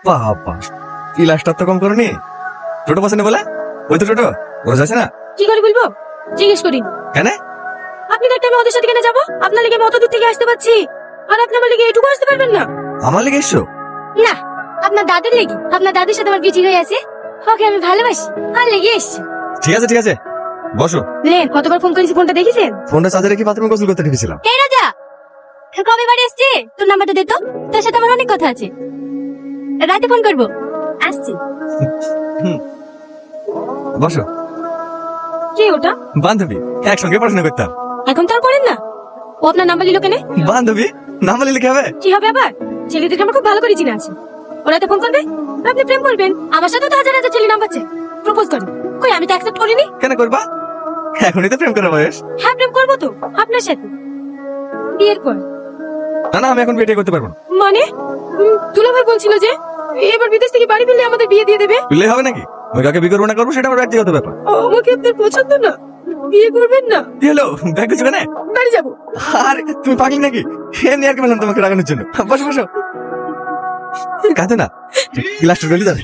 বাবা, ক্লাসটা তো কম করনি। ছোট পছন্দ বলে ওই তো ছোট বোঝা যাচ্ছে না। কি করে বলবো? জিজ্ঞেস করি। কেন? আপনি দেখতে আমি ওদের সাথে কেন যাবো? আপনার লেগে আমি অত দূর থেকে আসতে পারছি, আর আপনি আমার লেগে এটুকু আসতে পারবেন না? আমার লেগে এসছো? না, আপনার দাদের লেগে। আপনার দাদের সাথে আমার বিয়ে ঠিক হয়ে আছে, ওকে আমি ভালোবাসি, আর লেগে এসছি। ঠিক আছে ঠিক আছে, বসো। লেন, কতবার ফোন করেছি, ফোনটা দেখেছেন? ফোনটা চার্জে রেখে বাথরুমে গোসল করতে ঢুকেছিলাম। এই রাজা, কবে বাড়ি আসছে? তোর নাম্বারটা দে তো, তোর সাথে আমার অনেক কথা আছে। রাতে ফোন করবো। আসছি। বসো। কে ওটা? বান্ধবী, একসঙ্গে পড়াশোনা করতাম। এখন তো আর করেন না। ও আপনার নাম্বার নিল কেন? বান্ধবী নাম বলে লিখে হবে? কি হবে আবার? ছেলেদেরকে আমার খুব ভালো করে চিনা আছে। ওরা তো ফোন করবে, আপনি প্রেম করবেন। আমার সাথে তো হাজার হাজার ছেলে নাম্বার চাই, প্রপোজ করে। কই, আমি তো অ্যাকসেপ্ট করিনি। কেন করবা? এখনই তো প্রেম করার বয়স। হ্যাঁ, প্রেম করবো তো আপনার সাথে, বিয়ের পর। না না, আমি এখন বিয়ে করতে পারবো না। মানে দুলাভাই বলছিল যে এবার বিদেশ থেকে বাড়ি ফিরলে আমাদের বিয়ে দিয়ে দেবে। তুললেই হবে নাকি? ওই কাকে বিয়ে করবো না করবো সেটা আমার ব্যক্তিগত ব্যাপার। আমাকে আপনার পছন্দ না, বিয়ে করবেন না? কি হলো, ব্যাগ কিছু কেন? বাড়ি যাবো। আরে তুমি পাগলি নাকি? এমনি আর কি বললাম তোমাকে রাগানোর জন্য। বসো বসো, কাঁদো না, গ্লাসটা ডলি যাবে।